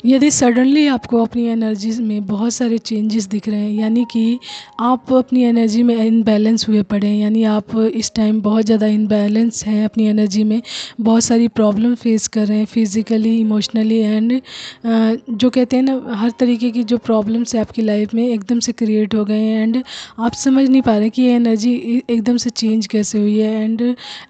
यदि सडनली आपको अपनी एनर्जीज में बहुत सारे चेंजेस दिख रहे हैं, यानी कि आप अपनी एनर्जी में इनबैलेंस हुए पड़े हैं, यानी आप इस टाइम बहुत ज़्यादा इनबैलेंस हैं अपनी एनर्जी में, बहुत सारी प्रॉब्लम फेस कर रहे हैं फिज़िकली, इमोशनली एंड जो कहते हैं ना, हर तरीके की जो प्रॉब्लम्स है आपकी लाइफ में एकदम से क्रिएट हो गए हैं एंड आप समझ नहीं पा रहे कि ये एनर्जी एकदम से चेंज कैसे हुई है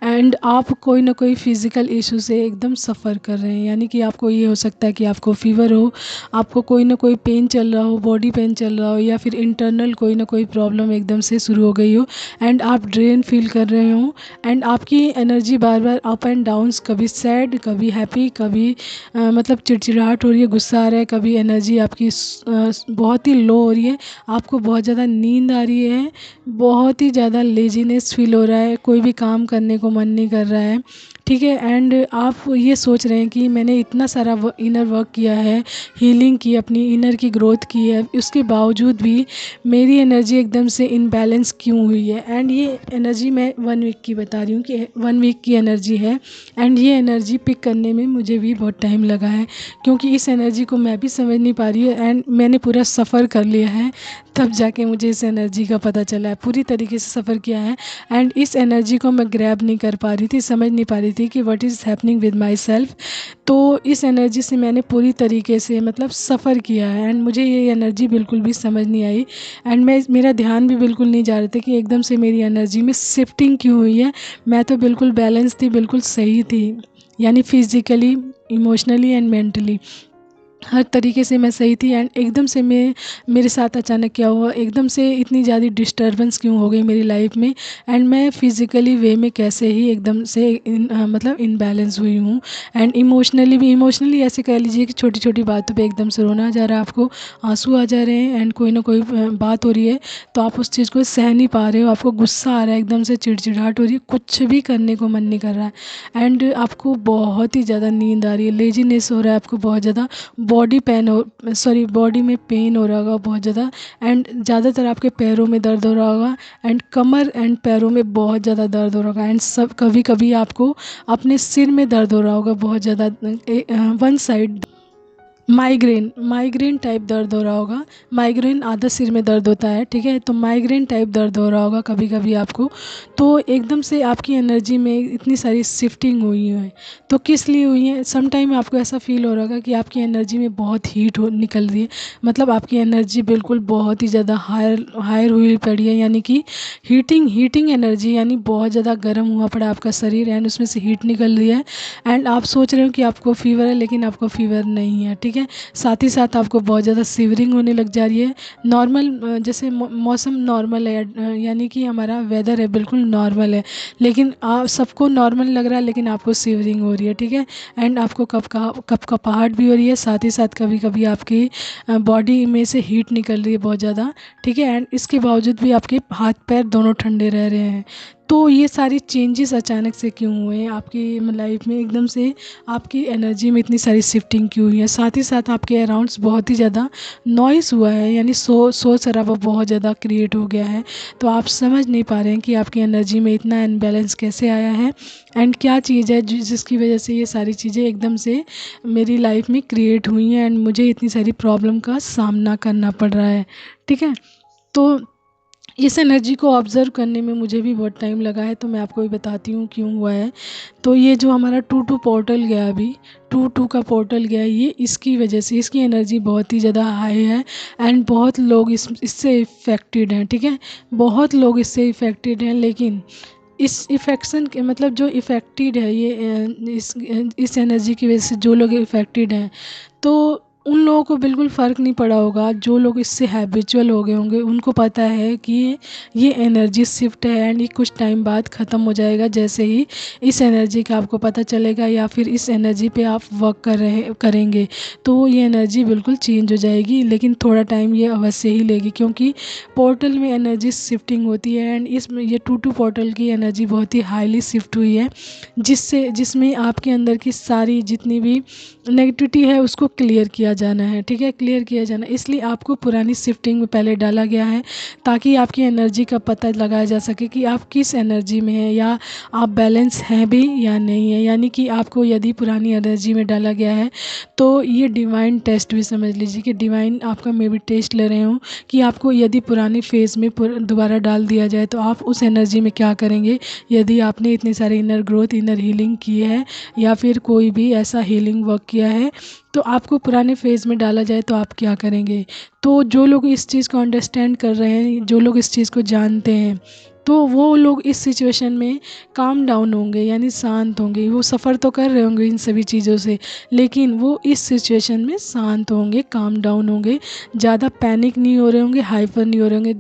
एंड आप कोई ना कोई फिज़िकल इशू से एकदम सफ़र कर रहे हैं। यानी कि आपको ये हो सकता है कि आपको फीवर हो, आपको कोई ना कोई पेन चल रहा हो, बॉडी पेन चल रहा हो, या फिर इंटरनल कोई ना कोई प्रॉब्लम एकदम से शुरू हो गई हो एंड आप ड्रेन फील कर रहे हो एंड आपकी energy bar bar up and downs, कभी सैड, कभी हैप्पी, कभी मतलब चिड़चिड़ाहट हो रही है, गुस्सा आ रहा है, कभी एनर्जी आपकी बहुत ही लो हो रही है, आपको बहुत ज़्यादा नींद आ रही है, बहुत ही ज़्यादा लेजीनेस फील हो रहा है, कोई भी काम करने को मन नहीं कर रहा है, ठीक है। एंड आप ये सोच रहे हैं कि मैंने इतना सारा इनर वर्क किया है, हीलिंग की, अपनी इनर की ग्रोथ की है, उसके बावजूद भी मेरी एनर्जी एकदम से इनबैलेंस क्यों हुई है। एंड ये एनर्जी मैं 1 वीक की बता रही हूँ कि 1 वीक की एनर्जी है एंड ये एनर्जी पिक करने में मुझे भी बहुत टाइम लगा है, क्योंकि इस एनर्जी को मैं भी समझ नहीं पा रही हूँ एंड मैंने पूरा सफ़र कर लिया है, तब जाके मुझे इस एनर्जी का पता चला है। पूरी तरीके से सफ़र किया है एंड इस एनर्जी को मैं ग्रैब नहीं कर पा रही थी, समझ नहीं पा रही थी कि what is happening with my self. तो इस एनर्जी से मैंने पूरी तरीके से मतलब सफ़र किया है एंड मुझे ये एनर्जी बिल्कुल भी समझ नहीं आई एंड मेरा ध्यान भी बिल्कुल नहीं जा रहा था कि एकदम से मेरी एनर्जी में शिफ्टिंग क्यों हुई है। मैं तो बिल्कुल बैलेंस थी, बिल्कुल सही थी, यानी फिज़िकली, इमोशनली एंड मेंटली हर तरीके से मैं सही थी एंड एकदम से मेरे साथ अचानक क्या हुआ, एकदम से इतनी ज़्यादा डिस्टर्बेंस क्यों हो गई मेरी लाइफ में एंड मैं फिज़िकली वे में कैसे ही एकदम से मतलब इनबैलेंस हुई हूँ एंड इमोशनली ऐसे कह लीजिए कि छोटी छोटी बातों पे एकदम से रोना आ जा रहा है, आपको आंसू आ जा रहे हैं एंड कोई ना कोई बात हो रही है तो आप उस चीज़ को सह नहीं पा रहे हो, आपको गुस्सा आ रहा है, एकदम से चिड़चिड़ाहट हो रही है, कुछ भी करने को मन नहीं कर रहा है एंड आपको बहुत ही ज़्यादा नींद आ रही है, लेजीनेस हो रहा है, आपको बहुत ज़्यादा बॉडी में पेन हो रहा होगा बहुत ज़्यादा एंड ज़्यादातर आपके पैरों में दर्द हो रहा होगा एंड कमर एंड पैरों में बहुत ज़्यादा दर्द हो रहा होगा एंड सब कभी कभी आपको अपने सिर में दर्द हो रहा होगा बहुत ज़्यादा, वन साइड माइग्रेन टाइप दर्द हो रहा होगा। माइग्रेन आधा सिर में दर्द होता है, ठीक है, तो माइग्रेन टाइप दर्द हो रहा होगा कभी कभी आपको। तो एकदम से आपकी एनर्जी में इतनी सारी शिफ्टिंग हुई है, तो किस लिए हुई है, सम टाइम आपको ऐसा फील हो रहा होगा कि आपकी एनर्जी में बहुत हीट हो निकल रही है, मतलब आपकी एनर्जी बिल्कुल बहुत ही ज़्यादा हायर हायर हुई पड़ी है, यानी कि हीटिंग एनर्जी, यानी बहुत ज़्यादा गर्म हुआ पड़ा आपका शरीर एंड उसमें से हीट निकल रही है एंड आप सोच रहे हो कि आपको फीवर है, लेकिन आपको फीवर नहीं है, ठीक है। साथ ही साथ आपको बहुत ज़्यादा शिवरिंग होने लग जा रही है। नॉर्मल जैसे मौसम नॉर्मल है, यानी कि हमारा वेदर है बिल्कुल नॉर्मल है, लेकिन आप सबको नॉर्मल लग रहा है लेकिन आपको शिवरिंग हो रही है, ठीक है। एंड आपको कपकपाहट भी हो रही है, साथ ही साथ कभी कभी आपकी बॉडी में से हीट निकल रही है बहुत ज़्यादा, ठीक है, एंड इसके बावजूद भी आपके हाथ पैर दोनों ठंडे रह रहे हैं। तो ये सारी चेंजेस अचानक से क्यों हुए हैं आपकी लाइफ में, एकदम से आपकी एनर्जी में इतनी सारी शिफ्टिंग क्यों हुई है, साथ ही साथ आपके अराउंड्स बहुत ही ज़्यादा नॉइस हुआ है, यानी शोर शराबा बहुत ज़्यादा क्रिएट हो गया है। तो आप समझ नहीं पा रहे हैं कि आपकी एनर्जी में इतना अनबैलेंस कैसे आया है एंड क्या चीज़ है जिसकी वजह से ये सारी चीज़ें एकदम से मेरी लाइफ में क्रिएट हुई हैं एंड मुझे इतनी सारी प्रॉब्लम का सामना करना पड़ रहा है, ठीक है। तो इस एनर्जी को ऑब्ज़र्व करने में मुझे भी बहुत टाइम लगा है, तो मैं आपको भी बताती हूँ क्यों हुआ है। तो ये जो हमारा 2-2 पोर्टल गया अभी, 2-2 का पोर्टल गया, ये इसकी वजह से, इसकी एनर्जी बहुत ही ज़्यादा हाई है एंड बहुत लोग इससे इफ़ेक्टेड हैं, ठीक है। बहुत लोग इससे इफ़ेक्टेड हैं, लेकिन इस इफ़ेक्शन के मतलब जो इफ़ेक्टेड है ये इस एनर्जी की वजह से जो लोग इफ़ेक्टेड हैं, तो उन लोगों को बिल्कुल फ़र्क नहीं पड़ा होगा। जो लोग इससे हैबिचुअल हो गए होंगे उनको पता है कि ये एनर्जी शिफ्ट है एंड ये कुछ टाइम बाद ख़त्म हो जाएगा, जैसे ही इस एनर्जी का आपको पता चलेगा या फिर इस एनर्जी पे आप वर्क करेंगे तो ये एनर्जी बिल्कुल चेंज हो जाएगी, लेकिन थोड़ा टाइम ये अवश्य ही लेगी, क्योंकि पोर्टल में एनर्जी शिफ्टिंग होती है एंड इसमें ये 2-2 पोर्टल की एनर्जी बहुत ही हाईली शिफ्ट हुई है, जिसमें आपके अंदर की सारी जितनी भी नेगेटिविटी है उसको क्लियर किया जाना है, ठीक है, क्लियर किया जाना। इसलिए आपको पुरानी शिफ्टिंग में पहले डाला गया है ताकि आपकी एनर्जी का पता लगाया जा सके कि आप किस एनर्जी में हैं या आप बैलेंस हैं भी या नहीं है। यानी कि आपको यदि पुरानी एनर्जी में डाला गया है तो ये डिवाइन टेस्ट भी समझ लीजिए कि डिवाइन आपका मे भी टेस्ट ले रहे हो कि आपको यदि पुरानी फेज़ में दोबारा डाल दिया जाए तो आप उस एनर्जी में क्या करेंगे। यदि आपने इतने सारे इनर ग्रोथ, इनर हीलिंग की है या फिर कोई भी ऐसा हीलिंग वर्क किया है तो आपको पुराने फेज़ में डाला जाए तो आप क्या करेंगे। तो जो लोग इस चीज़ को अंडरस्टैंड कर रहे हैं, जो लोग इस चीज़ को जानते हैं, तो वो लोग इस सिचुएशन में काम डाउन होंगे, यानी शांत होंगे। वो सफ़र तो कर रहे होंगे इन सभी चीज़ों से, लेकिन वो इस सिचुएशन में शांत होंगे, काम डाउन होंगे, ज़्यादा पैनिक नहीं हो रहे होंगे, हाइपर नहीं हो रहे होंगे।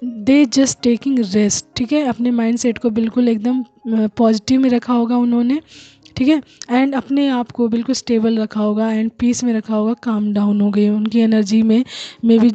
दे जस्ट टेकिंग रेस्ट, ठीक है। अपने माइंड सेट को बिल्कुल एकदम पॉजिटिव में रखा होगा उन्होंने, ठीक है, एंड अपने आप को बिल्कुल स्टेबल रखा होगा एंड पीस में रखा होगा, काम डाउन हो गए। उनकी एनर्जी में भी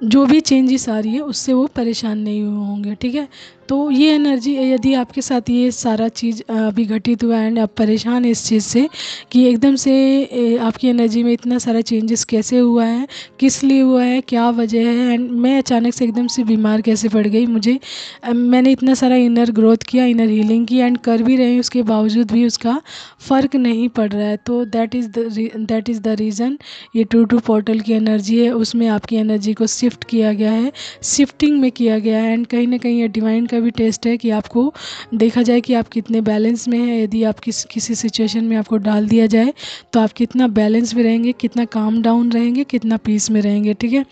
जो भी चेंजेस आ रही है उससे वो परेशान नहीं होंगे, ठीक है। तो ये एनर्जी, यदि आपके साथ ये सारा चीज़ अभी घटित हुआ एंड आप परेशान हैं इस चीज़ से कि एकदम से आपकी एनर्जी में इतना सारा चेंजेस कैसे हुआ है, किस लिए हुआ है, क्या वजह है, एंड मैं अचानक से एकदम से बीमार कैसे पड़ गई। मैंने इतना सारा इनर ग्रोथ किया, इनर हीलिंग की एंड कर भी रही हूँ, उसके बावजूद भी उसका फ़र्क नहीं पड़ रहा है। तो दैट इज़ द रीज़न। ये टू पोर्टल की एनर्जी है, उसमें आपकी एनर्जी को शिफ्ट किया गया है, शिफ्टिंग में किया गया है एंड कहीं ना कहीं ये डिवाइन का भी टेस्ट है कि आपको देखा जाए कि आप कितने बैलेंस में हैं। यदि आप किसी सिचुएशन में आपको डाल दिया जाए तो आप कितना बैलेंस में रहेंगे, कितना काम डाउन रहेंगे, कितना पीस में रहेंगे, ठीक है।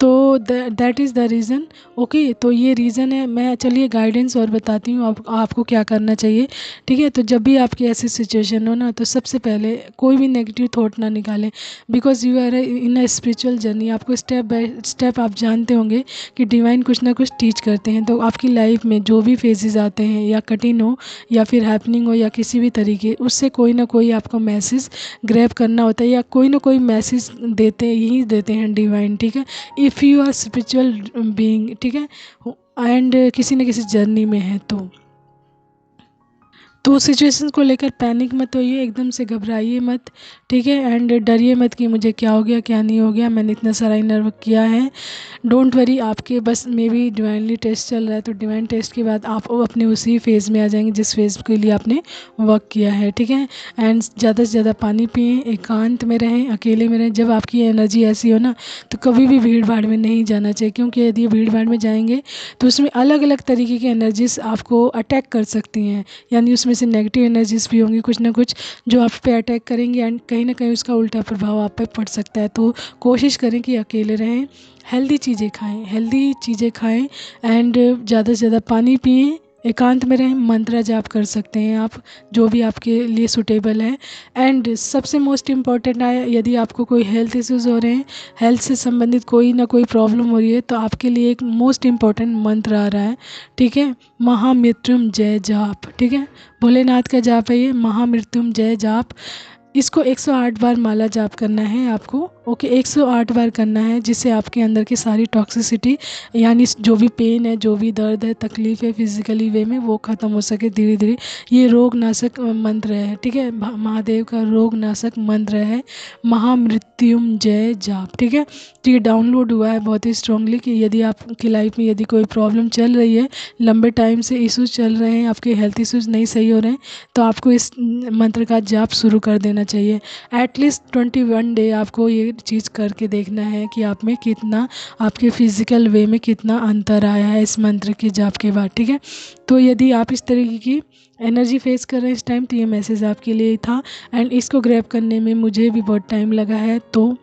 तो that is the reason. Okay, तो ये रीज़न है। मैं चलिए गाइडेंस और बताती हूँ आपको क्या करना चाहिए, ठीक है। तो जब भी आपकी ऐसी सिचुएशन हो ना, तो सबसे पहले कोई भी नेगेटिव थॉट ना निकालें, because you are in a spiritual journey. आपको स्टेप बाय स्टेप आप जानते होंगे कि डिवाइन कुछ ना कुछ टीच करते हैं। तो आपकी लाइफ में जो भी फेजेस आते हैं, या कठिन हो या फिर हैपनिंग हो या किसी भी तरीके, उससे कोई ना कोई आपको मैसेज ग्रैब करना होता है या कोई ना कोई मैसेज देते हैं डिवाइन, ठीक है। If you are spiritual being, ठीक है, एंड किसी न किसी जर्नी में है तो सिचुएशन को लेकर पैनिक मत होइए, एकदम से घबराइए मत, ठीक है, एंड डरिए मत कि मुझे क्या हो गया, क्या नहीं हो गया, मैंने इतना सारा इनर वर्क किया है। डोंट वरी, आपके बस मे भी डिवाइनली टेस्ट चल रहा है, तो डिवाइन टेस्ट के बाद आप अपने उसी फेज़ में आ जाएंगे जिस फेज़ के लिए आपने वर्क किया है, ठीक है। एंड ज़्यादा से ज़्यादा पानी पिएं, एकांत में रहें, अकेले में रहें। जब आपकी एनर्जी ऐसी हो ना, तो कभी भी भीड़ भाड़ में नहीं जाना चाहिए, क्योंकि यदि भीड़ भाड़ में जाएंगे तो उसमें अलग अलग तरीके की एनर्जीज आपको अटैक कर सकती हैं, यानी उसमें से नेगेटिव एनर्जीज भी होंगी कुछ ना कुछ जो आप पे अटैक करेंगे एंड कहीं ना कहीं उसका उल्टा प्रभाव आप पे पड़ सकता है। तो कोशिश करें कि अकेले रहें, हेल्दी चीज़ें खाएं एंड ज़्यादा से ज़्यादा पानी पिएं, एकांत में रहें, मंत्र जाप कर सकते हैं आप, जो भी आपके लिए सूटेबल है। एंड सबसे मोस्ट इम्पॉर्टेंट है, यदि आपको कोई हेल्थ इश्यूज़ हो रहे हैं, हेल्थ से संबंधित कोई ना कोई प्रॉब्लम हो रही है, तो आपके लिए एक मोस्ट इम्पॉर्टेंट मंत्र आ रहा है, ठीक है, महामृत्युंजय जाप, ठीक है। भोलेनाथ का जाप है ये, महामृत्युंजय जाप। इसको 108 बार माला जाप करना है आपको, ओके, 108 बार करना है, जिससे आपके अंदर की सारी टॉक्सिसिटी, यानी जो भी पेन है, जो भी दर्द है, तकलीफ़ है फिजिकली वे में, वो ख़त्म हो सके धीरे धीरे। ये रोग नाशक मंत्र है, ठीक है, महादेव का रोग नाशक मंत्र है, महामृत्युंजय जाप, ठीक है। तो ये डाउनलोड हुआ है बहुत ही स्ट्रांगली कि यदि आपकी लाइफ में यदि कोई प्रॉब्लम चल रही है, लंबे टाइम से इश्यूज़ चल रहे हैं, आपके हेल्थ इश्यूज़ नहीं सही हो रहे हैं, तो आपको इस मंत्र का जाप शुरू कर देना चाहिए। एटलीस्ट 21 डे आपको ये चीज़ करके देखना है कि आप में कितना, आपके फिज़िकल वे में कितना अंतर आया है इस मंत्र के जाप के बाद, ठीक है। तो यदि आप इस तरीके की एनर्जी फेस कर रहे हैं इस टाइम, तो ये मैसेज आपके लिए था एंड इसको ग्रैब करने में मुझे भी बहुत टाइम लगा है। तो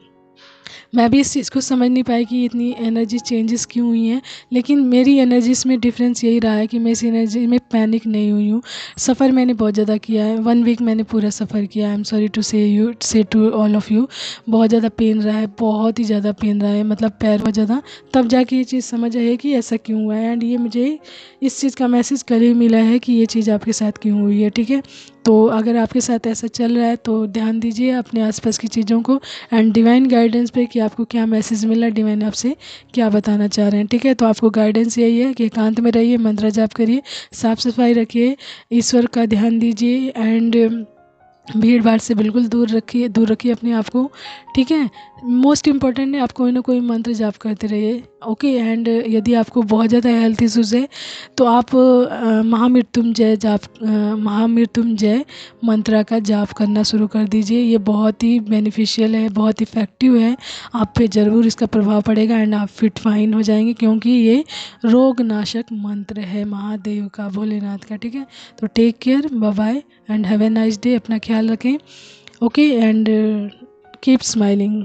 मैं भी इस चीज़ को समझ नहीं पाई कि इतनी एनर्जी चेंजेस क्यों हुई हैं, लेकिन मेरी एनर्जीज में डिफरेंस यही रहा है कि मैं इस एनर्जी में पैनिक नहीं हुई हूँ। सफ़र मैंने बहुत ज़्यादा किया है, 1 वीक मैंने पूरा सफ़र किया। आई एम सॉरी टू से टू ऑल ऑफ़ यू। बहुत ज़्यादा पेन रहा है, बहुत ही ज़्यादा पेन रहा है, मतलब पैर बहुत ज़्यादा। तब जाके ये चीज़ समझ आई है कि ऐसा क्यों हुआ है, एंड ये मुझे इस चीज़ का मैसेज कल ही मिला है कि ये चीज़ आपके साथ क्यों हुई है, ठीक है। तो अगर आपके साथ ऐसा चल रहा है तो ध्यान दीजिए अपने आसपास की चीज़ों को एंड डिवाइन गाइडेंस पे कि आपको क्या मैसेज मिला, डिवाइन आपसे क्या बताना चाह रहे हैं, ठीक है। तो आपको गाइडेंस यही है कि एकांत में रहिए, मंत्र जाप करिए, साफ़ सफाई रखिए, ईश्वर का ध्यान दीजिए एंड भीड़ भाड़ से बिल्कुल दूर रखिए अपने आप को, ठीक है। मोस्ट इम्पॉर्टेंट है आप कोई ना कोई मंत्र जाप करते रहिए, ओके। एंड यदि आपको बहुत ज़्यादा हेल्थ इश्यूज है तो आप महामृत्युंजय मंत्रा का जाप करना शुरू कर दीजिए। ये बहुत ही बेनिफिशियल है, बहुत इफ़ेक्टिव है, आप पे ज़रूर इसका प्रभाव पड़ेगा एंड आप फिट फाइन हो जाएंगे, क्योंकि ये रोग नाशक मंत्र है महादेव का, भोलेनाथ का, ठीक है। तो take care, bye bye and have a nice day. अपना ख्याल रखें, ओके, एंड कीप स्माइलिंग।